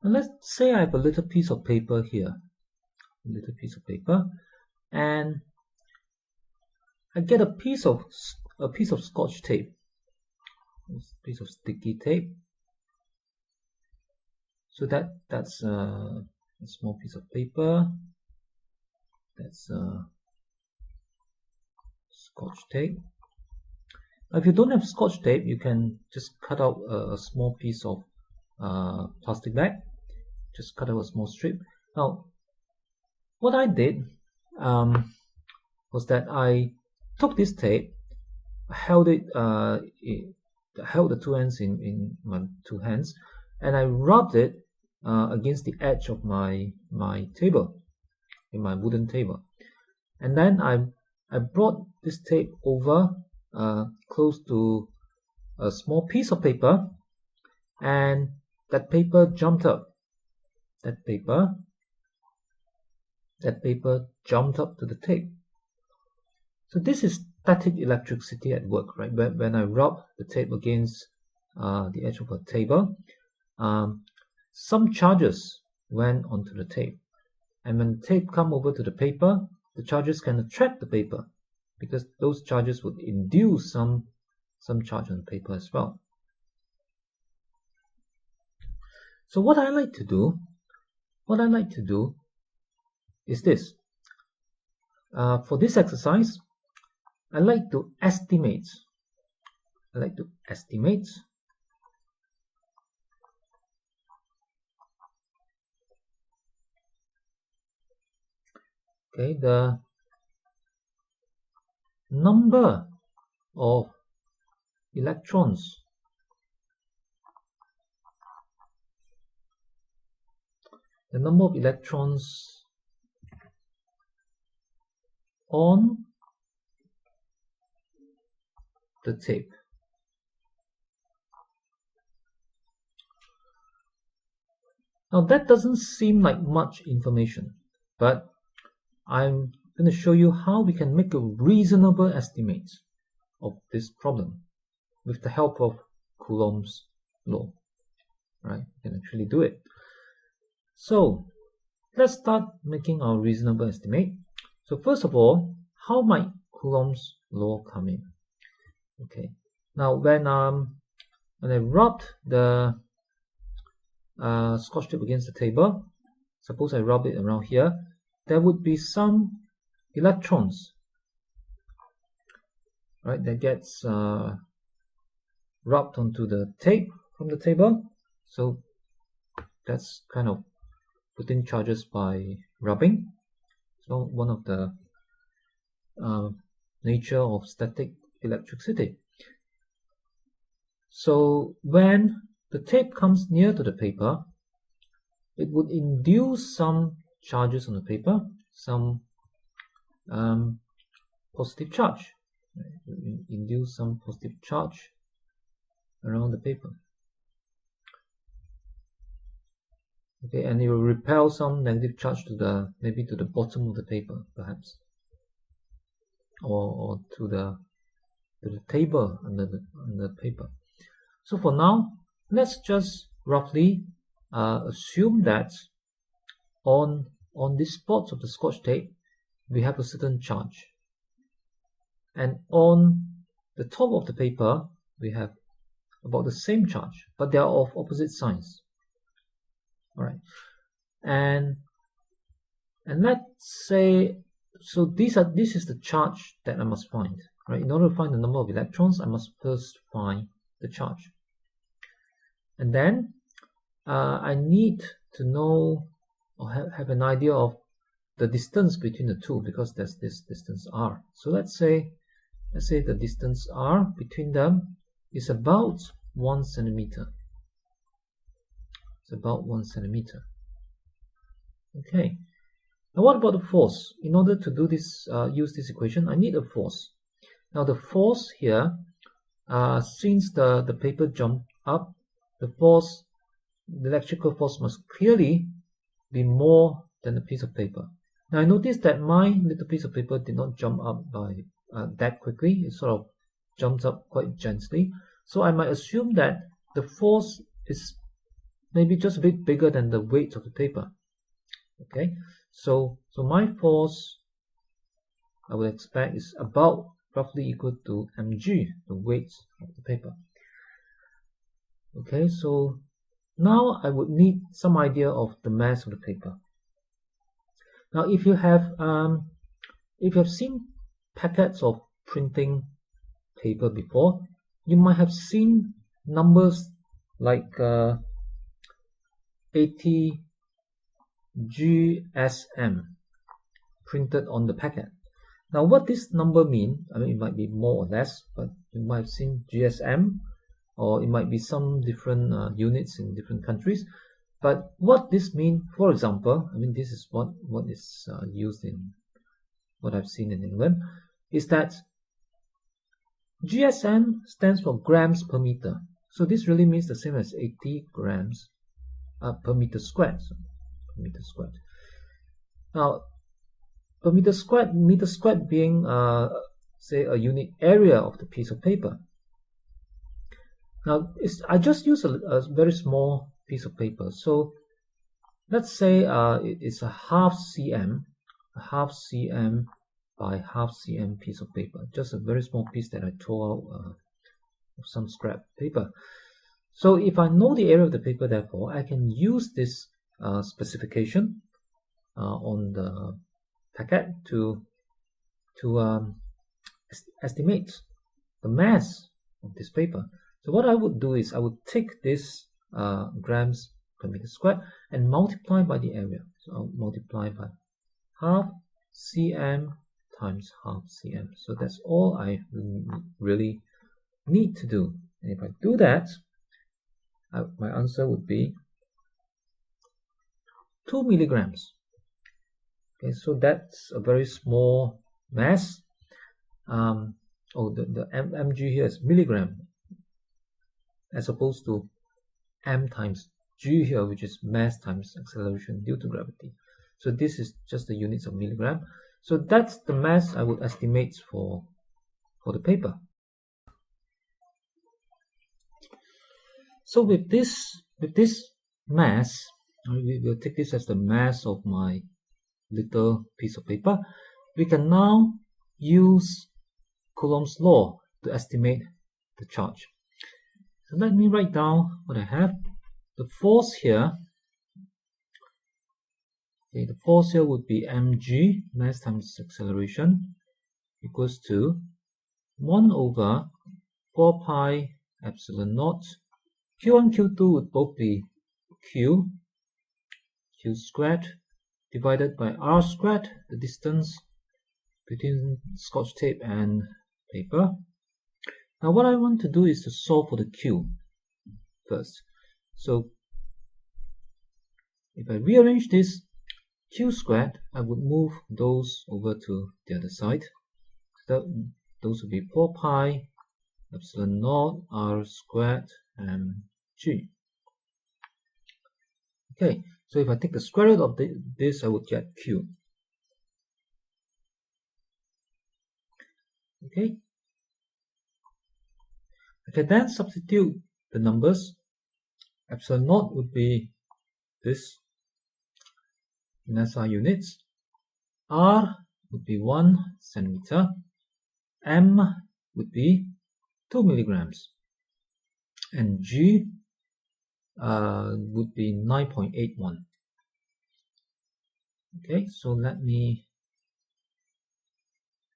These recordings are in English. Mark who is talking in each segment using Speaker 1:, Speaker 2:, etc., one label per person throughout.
Speaker 1: And let's say I have a little piece of paper here, and I get a piece of Scotch tape, a piece of sticky tape. So that's a small piece of paper. That's Scotch tape. Now, if you don't have Scotch tape, you can just cut out a small piece of plastic bag. Just cut out a small strip. Now, what I did was that I took this tape, held the two ends in my two hands, and I rubbed it against the edge of my table, in my wooden table, and then I brought this tape over close to a small piece of paper, and that paper jumped up. That paper jumped up to the tape. So this is static electricity at work, right? When I rub the tape against the edge of a table, some charges went onto the tape, and when the tape come over to the paper, the charges can attract the paper, because those charges would induce some charge on the paper as well. So what I like to do is this. For this exercise, I like to estimate. Okay, the number of electrons on the tape. Now that doesn't seem like much information, but I'm going to show you how we can make a reasonable estimate of this problem with the help of Coulomb's law. Right? We can actually do it. So let's start making our reasonable estimate. So first of all, how might Coulomb's law come in? Okay. Now when I rubbed the Scotch tape against the table, suppose I rub it around here, there would be some electrons, right, that gets rubbed onto the tape from the table. So that's kind of putting charges by rubbing. So one of the nature of static electricity. So when the tape comes near to the paper, it would induce some charges on the paper, some positive charge. Induce some positive charge around the paper. Okay, and it will repel some negative charge to maybe to the bottom of the paper, perhaps, or to the table under the paper. So for now, let's just roughly assume that on these spots of the Scotch tape, we have a certain charge, and on the top of the paper, we have about the same charge, but they are of opposite signs. All right, and let's say, so this is the charge that I must find. Right, in order to find the number of electrons, I must first find the charge, and then I need to know or have an idea of the distance between the two, because there's this distance r. So let's say the distance r between them is about 1 centimeter. It's about 1 centimeter. Okay. Now what about the force? In order to do this, use this equation, I need a force. Now the force here, since the paper jumped up, the electrical force must clearly be more than the piece of paper. Now I noticed that my little piece of paper did not jump up by that quickly. It sort of jumped up quite gently. So I might assume that the force is maybe just a bit bigger than the weight of the paper. Okay, so my force I would expect is about roughly equal to mg, the weight of the paper. Okay, so now I would need some idea of the mass of the paper. Now, if you have seen packets of printing paper before, you might have seen numbers like 80 GSM printed on the packet. Now, what this number mean? I mean, it might be more or less, but you might have seen GSM, or it might be some different units in different countries. But what this mean, for example, I mean, this is what is used in what I've seen in England, is that GSM stands for grams per meter. So this really means the same as 80 grams per meter squared. So, per meter squared. Now, per meter squared being, say, a unit area of the piece of paper. Now, I just use a very small piece of paper. So let's say it's a half cm by half cm piece of paper, just a very small piece that I tore out of some scrap paper. So if I know the area of the paper, therefore I can use this specification on the packet to estimate the mass of this paper. So what I would do is I would take this grams per meter squared and multiply by the area. So I'll multiply by half cm times half cm. So that's all I really need to do. And if I do that, my answer would be 2 milligrams. Okay, so that's a very small mass. The mg here is milligram, as opposed to m times g here, which is mass times acceleration due to gravity. So this is just the units of milligram. So that's the mass I would estimate for the paper. So with this mass, we'll take this as the mass of my little piece of paper. We can now use Coulomb's law to estimate the charge. So let me write down what I have. The force here, okay, the force here would be mg, mass times acceleration, equals to 1 over 4 pi epsilon naught. Q1, Q2 would both be Q squared, divided by R squared, the distance between Scotch tape and paper. Now what I want to do is to solve for the Q first. So if I rearrange this Q squared, I would move those over to the other side. So those would be 4 pi epsilon naught R squared and G. Okay, so if I take the square root of this, I would get Q. Okay, I can then substitute the numbers. Epsilon naught would be this in SI units. R would be 1 centimeter. M would be 2 milligrams. And G would be 9.81. Okay, so let me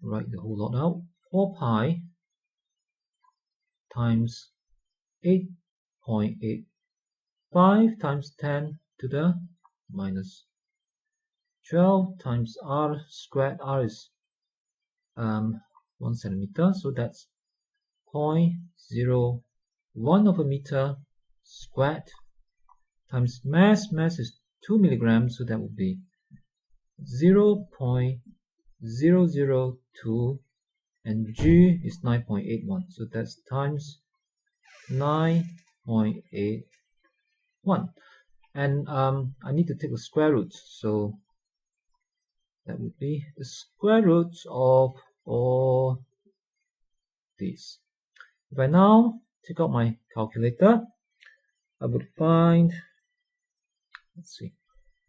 Speaker 1: write the whole lot out. 4 pi times 8.85 times 10 to the minus 12 times R squared. R is 1 centimeter, so that's 0.01 of a meter squared times mass. Mass is 2 milligrams, so that would be 0.002, and G is 9.81, so that's times 9.81. And I need to take the square root, so that would be the square root of all these. If I now take out my calculator, I would find let's see,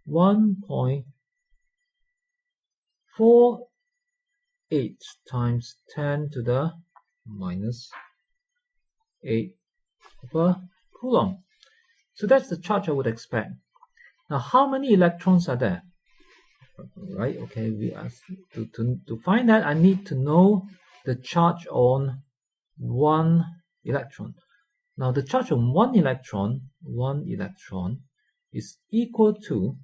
Speaker 1: 1.48 times 10 to the minus 8 over Coulomb. So that's the charge I would expect. Now, how many electrons are there? Right, okay, we ask to find that I need to know the charge on one electron. Now, the charge on one electron is equal to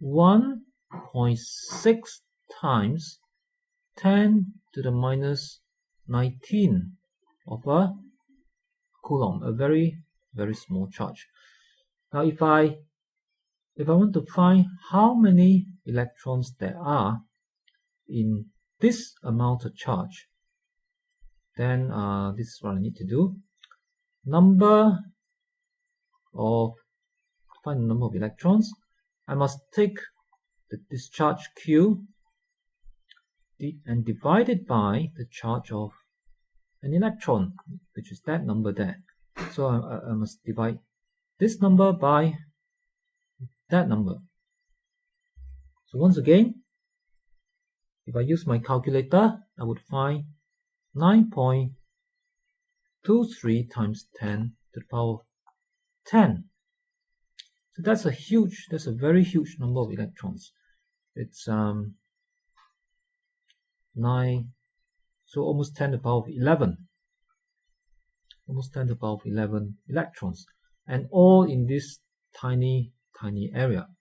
Speaker 1: 1.6 times 10 to the minus 19 of a Coulomb, a very, very small charge. Now, if I want to find how many electrons there are in this amount of charge, then this is what I need to do. Find the number of electrons. I must take the discharge Q and divide it by the charge of an electron, which is that number there. So I must divide this number by that number. So once again, if I use my calculator, I would find 9.23 times 10 to the power of 10. So that's a very huge number of electrons. It's 9, so almost 10 to the power of 11. Almost 10 to the power of 11 electrons, and all in this tiny area.